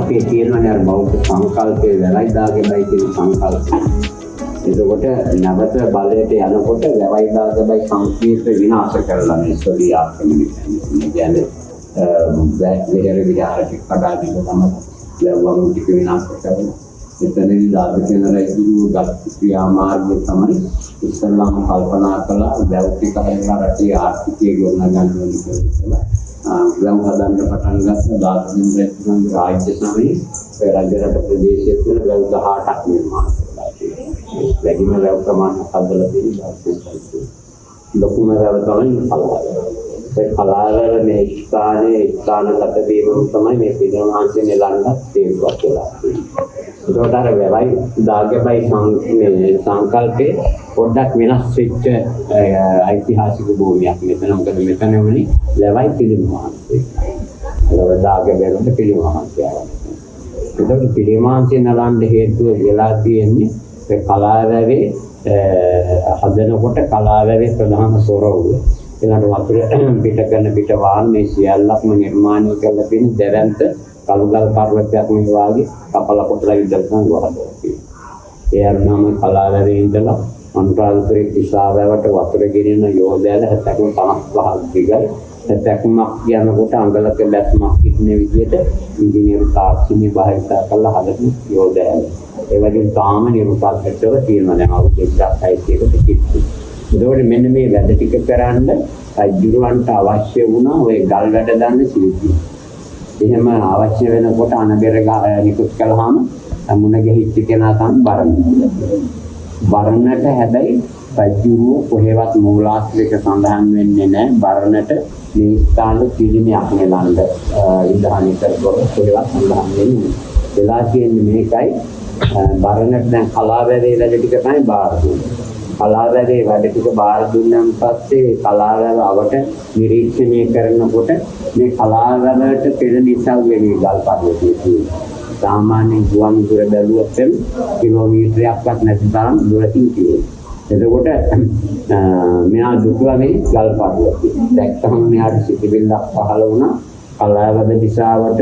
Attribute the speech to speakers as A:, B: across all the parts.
A: අපේ තියෙනවනේ අර බෞද්ධ සංකල්පයේ වැරයිදාගේයි කියන සංකල්පය. එතකොට නැවත බලයට යනකොට වැරයිදාගේයි සංකීර්ණ විනාශ කරලා මේ සොලි ආක්‍රමණය කියන්නේ විහාර ටික කඩා දීලා තමයි ලැබුම් ටික විනාශ කරනවා. එතනදී දාර්ශනික කියන රයිතු ගත් ක්‍රියාමාර්ගය තමයි ඉස්සල්ලාම කල්පනා කළා වැව් ටික හදලා රටේ ආර්ථිකය ගොඩනගන්න ඕනේ කියලා. වැව් හදන්න පටන් ගත්ත දාර්ශනික රයිතුන් රාජ්‍ය සමයේ රජරට ප්‍රදේශයේ තුල වැව් 18ක් නිර්මාණය කළා. වැඩිම වැව් ප්‍රමාණයක් හදලා තියෙනවා. ලොකුම වැව තමයි කලාව. ඒ කලාව මේ ස්ථානගත වීම තමයි මේ පිළිමාංශේ නෙලන්නත් තේරුවක් කියලා. ඒකට අර වෙලයි දාගේයි සංකල්පේ පොඩ්ඩක් වෙනස් වෙච්ච ඓතිහාසික භූමියක් මෙතන. මොකද මෙතන වුණේ ලෙවයි පිළිමාංශේ. ඒක දාගේ බැලුම් පිළිමාංශය. ඒකට පිළිමාංශේ නලන්න හේතුව වෙලා තියෙන්නේ ඒ කලාවැවේ හදනකොට කලාවැවේ ප්‍රධාන සොරවුව. ඊළඟට වතුර පිට කරන පිට වාහන මේ සියල්ලක්ම නිර්මාණය කරලා තියෙන දැවැන්ත කළුගල් පර්වතයක් මේ වාගේ කපලා කොටලා විදර්ශන ගහනවා. ඒ අරනම කලාවැවේ ඉඳලා අනුරාධපුරයේ දිසාවැවට වතුර ගෙනියන යෝධයල 55ක් දිගයි. 70ක් යනකොට අඟලක බැස්මක් ඉන්න විදිහට ඉංජිනේරු තාක්ෂණය භාවිත කරලා හදපු යෝධයල. ඒ වගේම තාම නිර්මාණකව තියෙනවා දැන් අවුරුදු 1600කට කිව්වා. ඒකෝට මෙන්න මේ වැඩ ටික කරන්න රජුරවන්ට අවශ්‍ය වුණා ඔය ගල් වැඩ දාන්න සිල්පිය. එහෙම අවශ්‍ය වෙනකොට අනබෙර නිකුත් කළාම මුණ ගැහිච්ච කෙනා තමයි බරණ. බරණට හැබැයි රජුව කොහෙවත් මූලාශ්‍රයක සඳහන් වෙන්නේ නැහැ. බරණට මේ ස්ථාන පිළිමයක් නෙලන්න ඉදහානි කරගොත් කොහෙවත් සඳහන් වෙන්නේ නැහැ. වෙලා කියන්නේ මේකයි බරණට දැන් කලාවැවේ වැඩ ටික තමයි බාර දුන්නේ. කලාවැවේ වැඩ ටික බාර දුන්නාන් පස්සේ කලාවැව අවට නිරීක්ෂණය කරනකොට මේ කලාවැවට පෙර දිසාවේ මේ ගල් පර්වතයේ තියෙනවා. සාමාන්‍ය ගුවන් දුර බැලුවොත් කිලෝමීටරයක්වත් නැති තරම් දුරකින් තියෙනවා. එතකොට මෙයා දුටුවා මේ ගල් පර්වතය. දැක්කම මෙයාට සිතිවිල්ලක් පහළ වුණා. කලාවැව දිසාවට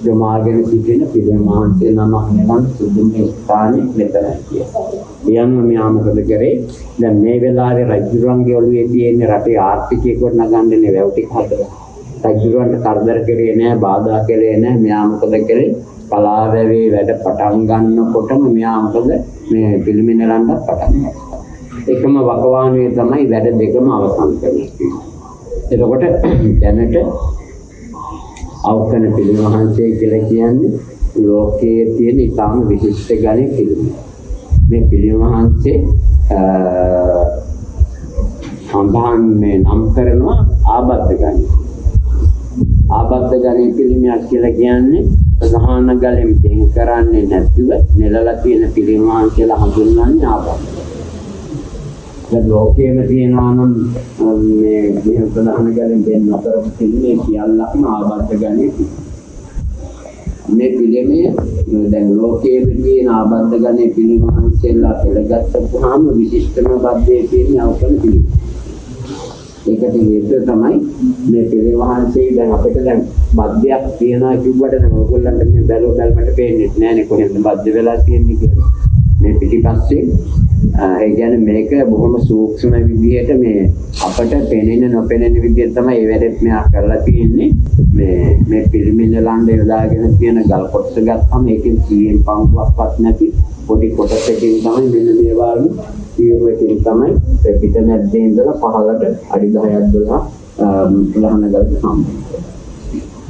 A: දෙමාගෙන සිටින පිළිමාංශේ නමක් නිකන් සුදුම ස්ථානේ මෙතනයි කියලා. යන්න මෙයා මොකද කරේ? දැන් මේ වෙලාවේ රජුරන්ගේ ඔළුවේ තියෙන රටේ ආර්ථිකය ගොඩනගන්නේ වැව් ටික හදලා. රජුරන්ට කරදර කරේ නැහැ, බාධා කළේ නැහැ. මෙයා මොකද කරේ? කලාවැවේ වැඩ පටන් ගන්නකොටම මෙයා මොකද මේ පිළිමිනලන්න පටන් ගත්තා. එකම වකවානුවේ තමයි වැඩ දෙකම අවසන් කරන්නේ. එතකොට දැනට අවකන පිළිමහන්සේ කියලා කියන්නේ ලෝකයේ තියෙන ඉතාම විශිෂ්ට ගණේ පිළිම. මේ පිළිමහන්සේ සම්භාන් මේ නම් කරනවා ආබද්ධ ගණේ. ආබද්ධ ගණේ පිළිමයක් කියලා කියන්නේ ප්‍රධාන ගලෙන් දෙන් කරන්නේ නැතිව නෙලලා තියෙන පිළිමහන්සේලා හඳුන්වන්නේ ආබද්ධ. දැන් ලෝකයේම තියෙනවා නම් මේ ප්‍රධාන ගලෙන් දෙන්න අතරම තියෙන්නේ සියල්ලක්ම ආබද්ධ ගණේ. මේ පිළිමය දැන් ලෝකයේම තියෙන ආබද්ධ ගණේ පිළිමහන්සේලා පෙළගත්තපුවාම විශිෂ්ටම බද්ධයේ තියෙන අවකන පිළිම. ඒකට හේතුව තමයි මේ පිළිමහන්සේ දැන් අපිට දැන් බද්ධයක් තියනවා කිව්වට දැන් ඔයගොල්ලන්ට මේ බැලුවල්මට පේන්නේ නැහැනේ කොහෙන්ද බද්ධ වෙලා තියෙන්නේ කියලා. මේ පිටිපස්සේ ඒ කියන්නේ මේක බොහොම සූක්ෂම විදිහට මේ අපට පෙනෙන නොපෙනෙන විදිහට තමයි මේ වැඩේත් මෙයා කරලා තියෙන්නේ. මේ පිළිමින ලණ්ඩ යොදාගෙන තියෙන ගල් කොටස ගත්තම ඒකෙන් 100න් පංගුවක්වත් නැති පොඩි කොටසකින් තමයි මෙන්න මේ වාගේ පියුරකින් තමයි පිට නැද්දේ ඉඳලා පහළට අඩි 10ක් 12 ප්‍රධාන ගලට සම්බන්ධ.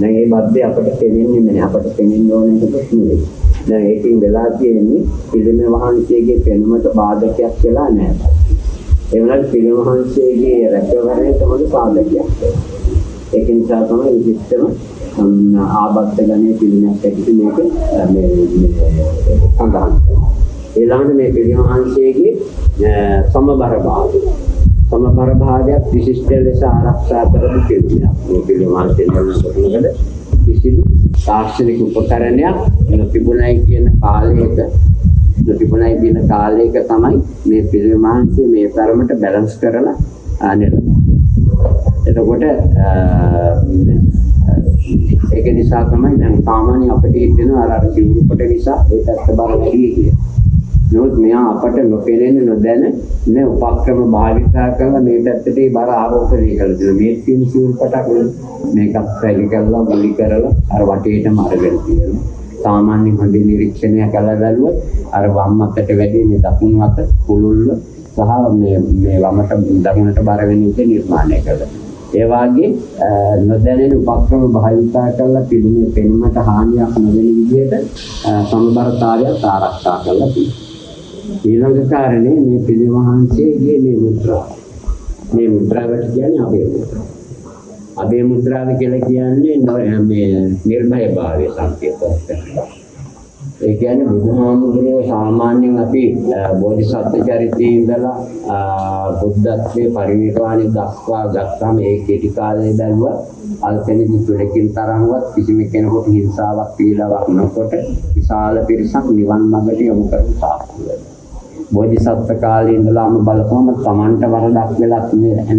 A: දැන් මේ බද්දේ අපට පෙනෙන්නේ නැහැ. අපට පෙනෙන්න ඕනේ එකක් නෙවෙයි. දැන් ඒකෙන් වෙලා තියෙන්නේ පිළිම වහන්සේගේ පෙනුමට බාධකයක් වෙලා නැහැ. ඒ වුණාට පිළිම වහන්සේගේ රැකවරණයට මොකද බාධකයක්. ඒක නිසා තමයි විශිෂ්ටම ආබද්ධ ගණේ පිළිමයක් ඇතුළේ මේක මේ සඳහන්. ඊළඟට මේ පිළිම වහන්සේගේ සමබර භාවය. සමබර භාවයක් විශිෂ්ට ලෙස ආරක්ෂා කරපු පිළිමයක්. මේ පිළිම වහන්සේ නේද කිසිදු තාක්ෂණික උපකරණයක් නොතිබුණයි කියන කාලයක තමයි මේ පිළිමාංශය මේ තරමට බැලන්ස් කරලා නෙළුවා. එතකොට ඒක නිසා තමයි දැන් සාමාන්‍ය අපිට හිතෙනවා අර සිවුරු කොට නිසා ඒ පැත්ත බර වැඩි කියලා. නමුත් මෙයා අපට නොපෙනෙන නොදැන නේ උපක්‍රම භාවිතා කරලා මේ පැත්තට බර ආරෝපණය කළා. මේ තියෙන සිවුරු කොටක් මේකත් පැලි කරලා මුලි කරලා අර වටේටම අරගෙන තියෙනවා. සාමාන්‍ය හොඳ නිරීක්ෂණය කළා බැලුවොත් අර වම් අතට වැඩි මේ දකුණු අත කුළුල්ල සහ මේ වමට දකුණට බර වෙන විදිහ නිර්මාණය කළා. ඒ වාගේ නොදැනෙන උපක්‍රම භාවිතා කරලා පිළිමේ පෙනුමට හානියක් නොවන විදිහට සමබරතාවයක් ආරක්ෂා කරලා තියෙනවා. ඊළඟ කාරණේ මේ පිළිවහන්සේගේ මේ මුද්‍රාව. මේ මුද්‍රාවට කියන්නේ අභය මුද්‍රාව. අභය මුද්‍රාව කියලා කියන්නේ මේ නිර්භය භාවයේ සංකේතයක්. ඒ කියන්නේ බුදුහාමුදුරුවෝ සාමාන්‍යයෙන් අපි බෝධිසත්ව චරිතයේ ඉඳලා බුද්ධත්වයේ පරිනිර්වාණය දක්වා ගත්තාම ඒ කෙටි කාලේ බැලුවා අල්පෙනදි තුලකින් තරම්වත් කිසිම කෙනෙකුට හිංසාවක් පීඩාවක් නොකොට විශාල පිරිසක් නිවන් මාර්ගට යොමු කරපු සාක්ෂිය. බෝධිසත්ව කාලේ ඉඳලාම බලපුවම තමන්ට වරදක් වෙලක්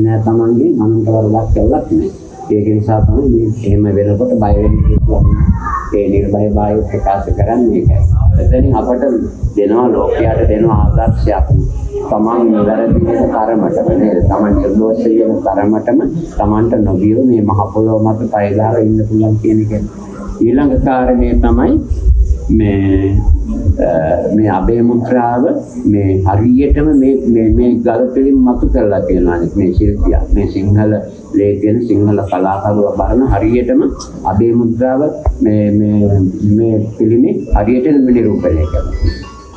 A: නෑ තමන්ගේ අනුන්ට වරදක් වෙලක් නෑ. ඒක නිසා තමයි මේ එහෙම වෙනකොට බය වෙන්නේ ඒ නිර්භය භාවය ප්‍රකාශ කරන්නේ ඒකයි. එතනින් අපට දෙනවා ලෝකයට දෙනවා ආදර්ශයක්. තමන් වැරදි වෙන තරමටම නේද? තමන් නිර්දෝෂ වෙන තරමටම තමන්ට නොගියෝ මේ මහ පොළොව මත පය දාලා ඉන්න පුළුවන් කියන එක. ඊළඟ කාරණේ තමයි මේ අභය මුද්‍රාව මේ හරියටම මේ ගල් පිළිම මතු කරලා තියෙනවා මේ ශිල්පියා. මේ සිංහල ලේඛන සිංහල කලාකරුවා බලන හරියටම අභය මුද්‍රාව මේ පිළිමේ හරියටම නිරූපණය කරනවා.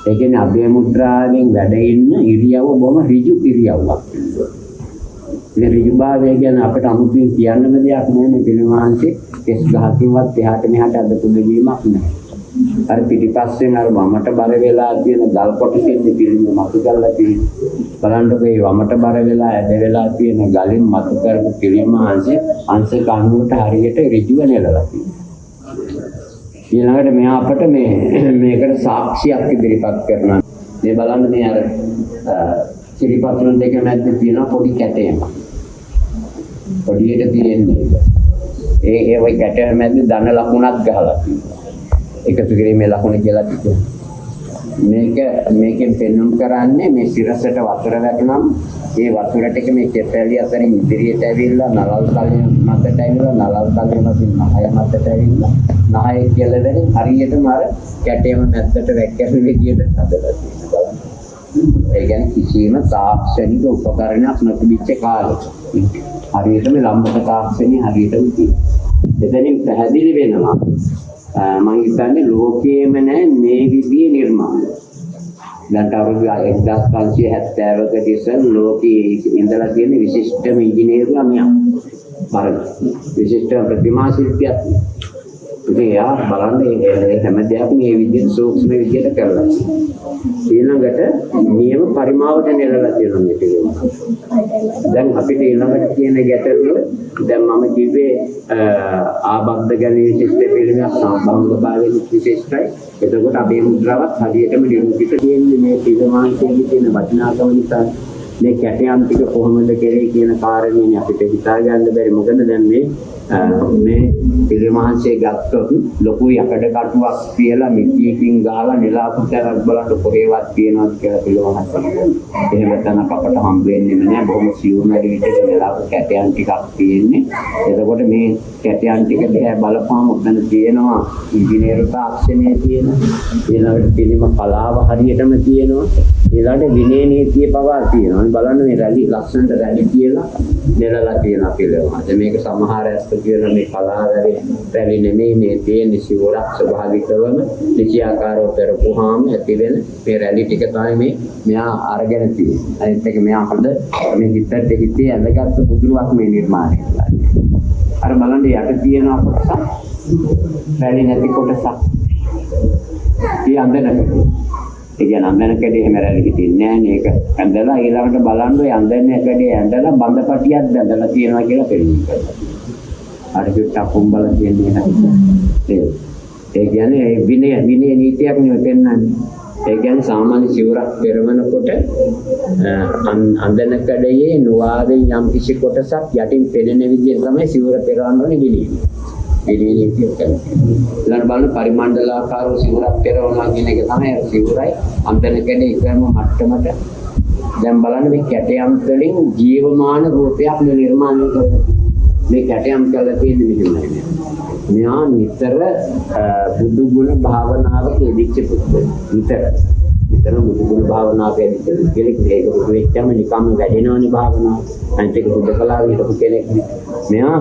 A: ඒ කියන්නේ අභය මුද්‍රාවෙන් වැඩ ඉන්න ඉරියව්ව බොහොම ඍජු ඉරියව්වක්. මේ ඍජුභාවය ගැන අපිට අමුතුවෙන් කියන්නම දෙයක් නෑ. මේ පිළිමහන්සේ කෙස් ගහකින්වත් එහාට මෙහාට අදතු දෙවීමක් නෑ. අර පිටිපස්සෙන් අර වමට බර වෙලා තියෙන ගල් කොටසින් පිළිම මතු කරලා තියෙනවා. බලන්නකො මේ වමට බර වෙලා ඇද වෙලා තියෙන ගලින් මතු කරපු පිළිම අංශ කණුවට හරියට ඍජුව නෙලලා තියෙනවා. ඊළඟට මෙහා අපට මේකට සාක්ෂියක් ඉදිරිපත් කරනවා. මේ බලන්න මේ අර සිරිපත්‍රන් දෙක මැද්දේ තියෙන පොඩි කැටයමක්. පොඩියට තියෙන්නේ ඒ වගේ කැටය මැද්දේ ධන ලකුණක් ගහලා තියෙනවා. එකතු කිරීමේ ලකුණ කියලා තියෙනවා. මේකෙන් පෙන්වන්න කරන්නේ මේ සිරසට වතුර වැටුනම ඒ වතුර ටික මේ කෙපැලි අතරින් ඉදිරියට ඇවිල්ලා නලල් තලයේ මතට ඇවිල්ලා නලල් තලයේ මතින් නහය මතට ඇවිල්ලා නහය කෙළවරින් හරියටම අර කැටේම මැද්දට වැක්කෙන විදියට හදලා තියෙනවා. ඒ කියන්නේ කිසිම තාක්ෂණික උපකරණයක් නොතිබිච්ච කාලෙක හරියටම ලම්බක තාක්ෂණي හරියටම තියෙනවා. එතනින් පැහැදිලි වෙනවා මම හිතන්නේ ලෝකයේම නැහැ මේ විදිහේ නිර්මාණ. දැන් අවුරුදු 1570ක ඉස්සෙල් ලෝකයේ ඉඳලා තියෙන විශිෂ්ටම ඉංජිනේරුවා මෙයා. විශිෂ්ට ප්‍රතිමා ශිල්පියෙක්. ඉතින් යා බලන්නේ හැම දෙයක්ම මේ විදිහට සූක්ෂම විදිහට කරලා. ඊළඟට නියම පරිමාවට නෙලලා තියෙනවා මේ පිළිම. දැන් අපිට ඊළඟට කියන ගැටලුව දැන් මම කිව්වේ ආබද්ධ ගැන විශිෂ්ට පිළිමයක් සම්බන්ධතාවයෙන් විශේෂයි. එතකොට අභය මුද්‍රාවත් හරියටම නිරූපිත තියෙන්නේ මේ පිළිමාංශයේ තියෙන වටිනාකම නිසා. මේ කැටයන් ටික කොහොමද කෙරේ කියන කාරණේනේ අපිට හිතා ගන්න බැරි. මොකද දැන් මේ පිළිමහන්සේ ගත්තොත් ලොකු යකඩ කටුවක් කියලා මිටියකින් ගහලා නෙලාපු තරක් බලන්න කොහෙවත් තියනවාද කියලා පිළිමහන්සේ. එහෙම තැනක් අපට හම්බ වෙන්නේ නැහැ. බොහොම සියුම් වැඩි විදිහට නෙලාපු කැටයන් ටිකක් තියෙන්නේ. එතකොට මේ කැටයන් ටික දිහා බලපුවම උතන තියෙනවා ඉංජිනේරු තාක්ෂණයේ තියෙන ඊළඟට පිළිම කලාව හරියටම තියෙනවා. ඊළඟට විනය නීතිය පවා තියෙනවා. බලන්න මේ රැලි ලක්ෂණට රැලි කියලා නෙලලා තියෙන පිළිම. මේක සමහර ඇත්ත කියන මේ කලාවේ රැලි නෙමෙයි මේ තියෙන සිවුරක් ස්වභාවිකවම නිසියාකාරව පෙරපුවාම ඇති වෙන මේ රැලි ටික තමයි මෙයා අරගෙන තියෙන්නේ. අනිත් එක මෙයා හොඳ මේ හිතට හිතේ ඇඳගත්තු පුදුරුවක් මේ නිර්මාණය කරන්නේ. අර බලන්න යට තියෙන කොටසක් රැලි නැති කොටසක්. ඒ අඳනකට ඒ කියන්නේ අඳන කැඩේ හැම රැලි හිටින්නේ නැහැ නේ. ඒක ඇඳලා ඊළඟට බලන්න ඔය අඳන කැඩේ ඇඳලා බඳපටියක් දැඳලා තියෙනවා කියලා පෙන්නනවා. අර චුට්ටක් කුඹල කියන්නේ නැහැ. ඒ කියන්නේ විනය නීතියක් නෙවෙයි පෙන්නන්නේ. ඒ කියන්නේ සාමාන්‍ය සිවුරක් පෙරවනකොට අඳන කැඩේ නුවාදෙන් යම් කිසි කොටසක් යටින් පෙනෙන විදිහට තමයි සිවුර පෙරවන්න ඕනේ ගිලින්නේ. පිළිවිලින් කියනවා. ඊළඟ බලන්න පරිමණ්ඩලාකාරව සිවුරක් පෙරවනවා කියන එක තමයි අර සිවුරයි අන්තන කැඩේ එකම මට්ටමට. දැන් බලන්න මේ කැටයම් වලින් ජීවමාන රූපයක් නිර්මාණය කරනවා. මේ කැටයම් කරලා තියෙන්නේ මෙහෙමයි. මෙයා නිතර බුදු ගුණ භාවනාවක යෙදිච්ච පුද්ගලෙක්. නිතර බුදු ගුණ භාවනාවක යෙදිච්ච කෙනෙක්. ඒක බුදු වෙච්චම නිකම්ම වැඩෙනවනේ භාවනාව. අනිත් එක බුද්ධ කලාව හිටපු කෙනෙක්. මෙයා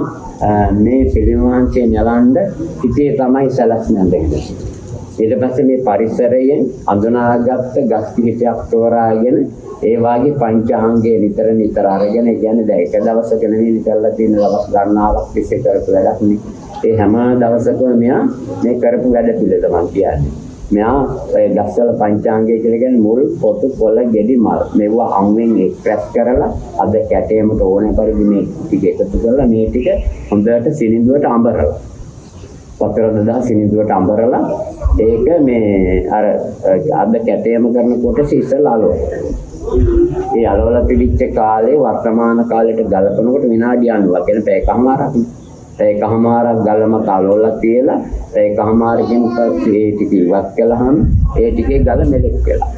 A: මේ පිළිමාංශය නලන්න හිතේ තමයි සලස්න දෙන්නේ. ඊට පස්සේ මේ පරිසරයෙන් අඳුනාගත්ත ගස් පිළිටයක් තෝරාගෙන ඒ වාගේ පංචාංගයේ නිතර අරගෙන කියන්නේ දැන් එක දවසක නෙවෙයි කරලා තියෙන දවස් ගණනාවක් තිස්සේ කරපු වැඩක් නේ. ඒ හැම දවසකම මෙයා මේ කරපු වැඩ පිළිවෙල මම කියන්නේ. මෙයා ඒ ගස්වල පංචාංගය කියලා කියන්නේ මුල් පොතු කොළ ගෙඩි මල් මේවා අම්වෙන් එක්ස්ට්‍රැක්ට් කරලා අද කැටේමට ඕනේ පරිදි මේ ටික එකතු කරලා මේ ටික හොඳට සිනිඳුවට අඹරලා වතුර දදා සිනිඳුවට අඹරලා ඒක මේ අර අද කැටේම කරන කොටස ඉස්සලා අලවනවා. ඒ අලවලා තිබිච්ච කාලේ වර්තමාන කාලයට ගලපනකොට විනාඩි 90ක් කියන පැයකමාරක්. පැයකමාරක් ගලම කලවලා තියලා පැයකමාරකින් පස්සේ ඒ ටික ඉවත් කළාම ඒ ටිකේ ගල මෙලෙක් වෙලා.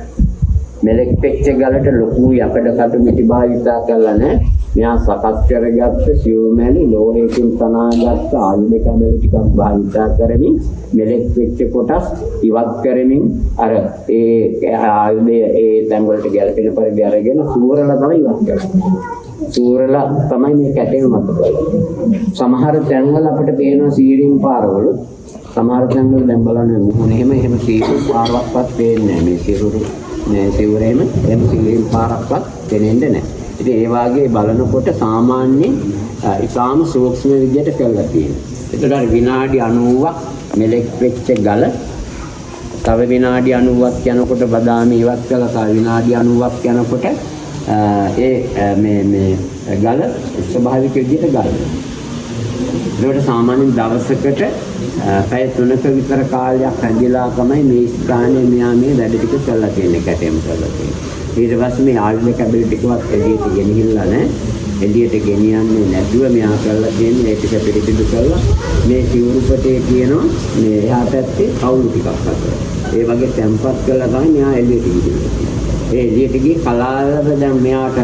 A: මෙලෙක් වෙච්ච ගලට ලොකු යකඩ කටු මිටි භාවිතා කරලා නැහැ. මෙයා සකස් කරගත්ත සිව්මැලි ලෝහයකින් තනාගත්ත ආයුධ කැබලි ටිකක් භාවිතා කරමින් මෙලෙක් වෙච්ච කොටස් ඉවත් කරමින් අර ඒ ආයුධය ඒ තැන් වලට ගැලපෙන පරිදි අරගෙන සූරලා තමයි ඉවත් කරන්නේ. සූරලා තමයි මේ කැටේ මත කරන්නේ. සමහර තැන්වල අපිට පේනවා සීරින් පාරවල සමහර තැන්වල දැන් බලන්න මුහුණ එහෙම සීරින් පාරක්වත් පේන්නේ නැහැ. මේ සිරුරු මේ සිවුරේම එහෙම සීරින් පාරක්වත් පේන්නේ නැහැ. ඉතින් ඒ වාගේ බලනකොට සාමාන්‍යයෙන් ඉතාම සූක්ෂම විදියට කරලා තියෙනවා. ඒකට අර විනාඩි 90ක් මෙලෙක් වෙච්ච ගල තව විනාඩි 90ක් යනකොට බදාමි ඉවත් කළා. තව විනාඩි 90ක් යනකොට මේ ගල ස්වභාවික විදියට ගලනවා. ඒකට සාමාන්‍යයෙන් දවසකට පැය 3ක විතර කාලයක් රැඳිලා තමයි මේ ස්ථානයේ මෙයා මේ වැඩ ටික කරලා තියෙන්නේ කැටේම කරලා තියෙන්නේ. ඊට පස්සේ මේ ආයුධ කැබලි ටිකවත් එළියට ගෙනහිල්ලා නැහැ. එළියට ගෙනියන්නේ නැතුව මෙයා කරලා තියෙන්නේ මේ ටික පිළිබිදු කරලා මේ සිවුරුපතේ කියනවා මේ එහා පැත්තේ කවුළු ටිකක් අතර. ඒ වගේ තැම්පත් කරලා තමයි මෙයා එළියට ගිහිල්ලා. ඒ එළියට ගිහ කලාවල දැන් මෙයාට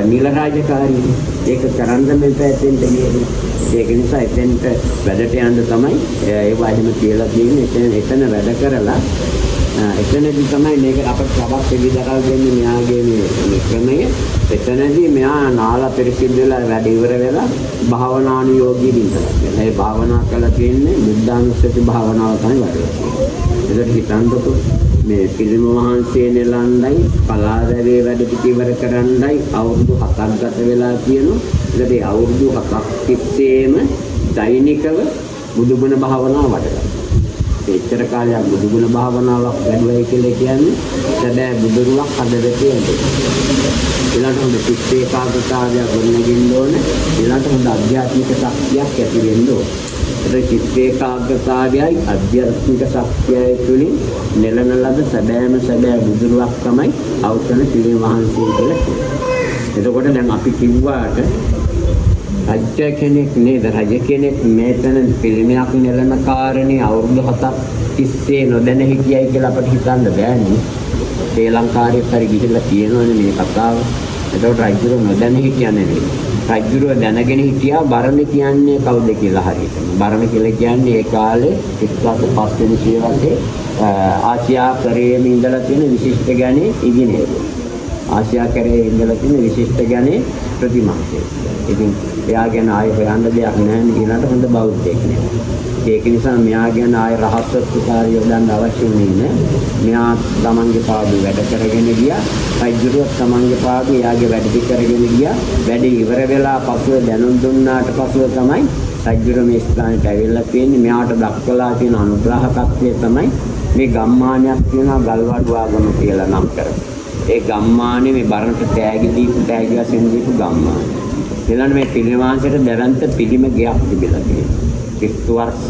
A: නිල රාජකාරී ඒක කරන්න මේ පැත්තෙන් ගියේ. ඒක නිසා එතෙන්ට වැඩට යන්න තමයි ඒ වගේම කියලා තියෙන්නේ. එතන වැඩ කරලා එතනදී තමයි මේක අපට ලබක් පිළිදරල් දෙන්නේ මෙයාගේ මේ ක්‍රමය. එතනදී මෙයා නාලා පරිසිද්ධ වෙලා වැඩ ඉවර වෙලා භාවනානුයෝගී විඳලා. ඒ භාවනා කළා කියන්නේ බුද්ධානුස්සති භාවනාව තමයි වැඩේ. ඒක හිතන්නකො මේ පිළිම වහන්සේ නෙලණ්ඩයි පලාදැවේ වැඩ පිට ඉවර කරන්නයි අවුරුදු 7ක් ගත වෙලා කියනවා. ඒ අවුරුදු 7ක් තිස්සේම දෛනිකව බුදුගුණ භාවනාව වඩලා. එච්චර කාලයක් බුදුගුණ භාවනාවක් වැඩුවයි කියලා කියන්නේ සැබෑ බුදුරුවක් හදවතේ ඇති. ඊළඟට හොඳ චිත්ත ඒකාග්‍රතාවයක් ගොඩනගින්න ඕනේ. ඊළඟට හොඳ ආධ්‍යාත්මික ශක්තියක් ඇති වෙන්න ඕනේ. ඒ චිත්ත ඒකාග්‍රතාවයයි ආධ්‍යාත්මික ශක්තියයි තුලින් නෙලන ලද සැබෑ බුදුරුවක් තමයි අවතන පිළිම වහන්සේ කියලා කියන්නේ. එතකොට දැන් අපි කිව්වාට රජ කෙනෙක් නේද රජ කෙනෙක් මේතන පිළිමයක් නෙලන කාරණේ අවුරුදු 7ක් තිස්සේ නොදැන හිටියයි කියලා අපිට හිතන්න බෑනේ. ශ්‍රී ලංකාවේ පරි ගිහිල්ලා කියනවනේ මේ කතාව. එතකොට රජුර නොදැන හිටියා නෙවෙයි. රජුර දැනගෙන හිටියා බරණ කියන්නේ කවුද කියලා හරියට. බරණ කියලා කියන්නේ ඒ කාලේ 15 වෙනි සියවසේ ආසියා කරේම ඉඳලා තියෙන විශිෂ්ට ගණේ ඉගෙනේරු. ආසියා කරේ ඉඳලා තියෙන විශිෂ්ට ගණේ ප්‍රතිමාසය. ඉතින් එයා ගැන ආයෙ හොයන්න දෙයක් නැහැ ඊළඟට හොඳ බෞද්ධයෙක් නේ. ඒක නිසා මෙයා ගැන ආයෙ රහස්‍යත්වකාරී යොදන්න අවශ්‍ය වෙන්නේ නැහැ. මෙයා තමන්ගේ පාඩු වැඩ කරගෙන ගියා. රජුරුවත් තමන්ගේ පාඩු එයාගේ වැඩ ටික කරගෙන ගියා. වැඩ ඉවර වෙලා පසුව දැනුම් දුන්නාට පසුව තමයි රජුරු මේ ස්ථානයට ඇවිල්ලා තියෙන්නේ. මෙයාට දක්වලා තියෙන අනුග්‍රහකත්වය තමයි මේ ගම්මානයක් තියෙනවා ගල්වඩු ආගම කියලා නම් කරන්නේ. ඒ ගම්මානේ මේ බරණට තෑගි වශයෙන් දීපු ගම්මානේ. ඊළඟ මේ පිළිමාංශයට දැවන්ත පිළිම ගයක් තිබිලා තියෙනවා. ක්‍රිස්තු වර්ෂ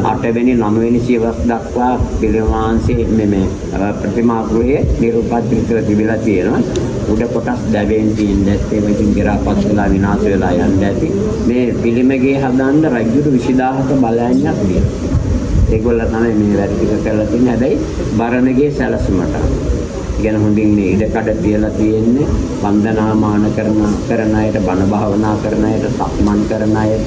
A: 8 වෙනි 9 වෙනි සියවස් දක්වා පිළිමාංශයේ මේ ප්‍රතිමා ගෘහයේ නිරුපද්‍රිතව තිබිලා තියෙනවා. උඩ කොටස් දැවෙන් තියෙන ඇත්තේ මේකින් ගිරාපත් වෙලා විනාශ වෙලා යන්න ඇති. මේ පිළිමගේ හදන්න රජුට 20000ක බලයන්යක් තියෙනවා. ඒගොල්ලෝ තමයි මේ වැඩ ටික කරලා තින්නේ. හැබැයි බරණගේ සැලසුමට. ඉගෙන හොඳින් මේ ඉඩකඩ තියලා තියෙන්නේ වන්දනාමාන කරන අයට, බණ භාවනා කරන අයට, සක්මන් කරන අයට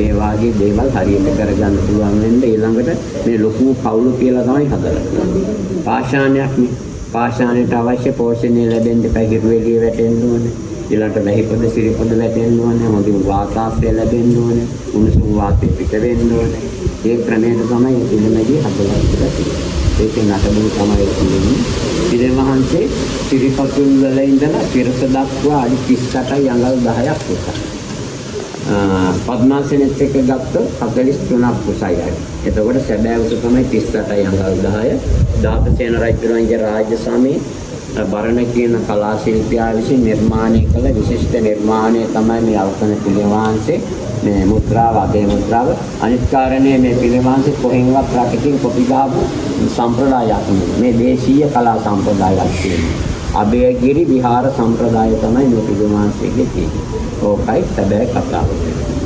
A: ඒ වාගේ දේවල් හරියට කරගන්න පුළුවන් වෙන්න ඊළඟට මේ ලොකු කවුළු කියලා තමයි හදලා තියෙන්නේ. පාෂාණයක් නේ. පාෂාණයට අවශ්‍ය පෝෂණය ලැබෙන්න පැහිරු එළිය වැටෙන්න ඕනේ. ඊළඟට ලහිපොද සිරිපොද වැටෙන්න ඕනේ. හොඳින් වාතාශ්‍රය ලැබෙන්න ඕනේ. උණුසුම් වාතය පිට වෙන්න ඕනේ. ඒ ක්‍රමයට තමයි පිළිමදී හදලා තියෙන්නේ. ඒකේ නටබුන් තමයි තියෙන්නේ. පිළිමහන්සේ සිරිපතුල් වල ඉඳලා සිරස දක්වා අඩි 38යි අඟල් 10ක් උසයි. පద్මාසනෙත් එක්ක ගත්තොත් 43ක් උසයි. එතකොට සැබෑ උස තමයි 38යි අඟල් 10. දාපසේන රජුගේ රාජ්‍ය සමයේ බරණ කියන කලා ශිල්පියා විසින් නිර්මාණය කළ විශිෂ්ට නිර්මාණය තමයි මේ අවසන පිළිවාංශේ මේ මුද්‍රාව, අධේ මුද්‍රාව. අනිත් කාරණේ මේ පිළිවාංශේ කොහෙන්වත් රටකින් කොපි දාපු සම්ප්‍රදායක් නෙමෙයි. මේ දේශීය කලා සම්ප්‍රදායක් තියෙනවා. අබේගිරි විහාර සම්ප්‍රදාය තමයි මේ පිළිවාංශයේ තියෙන්නේ. ඕකයි සැබෑ කතාව.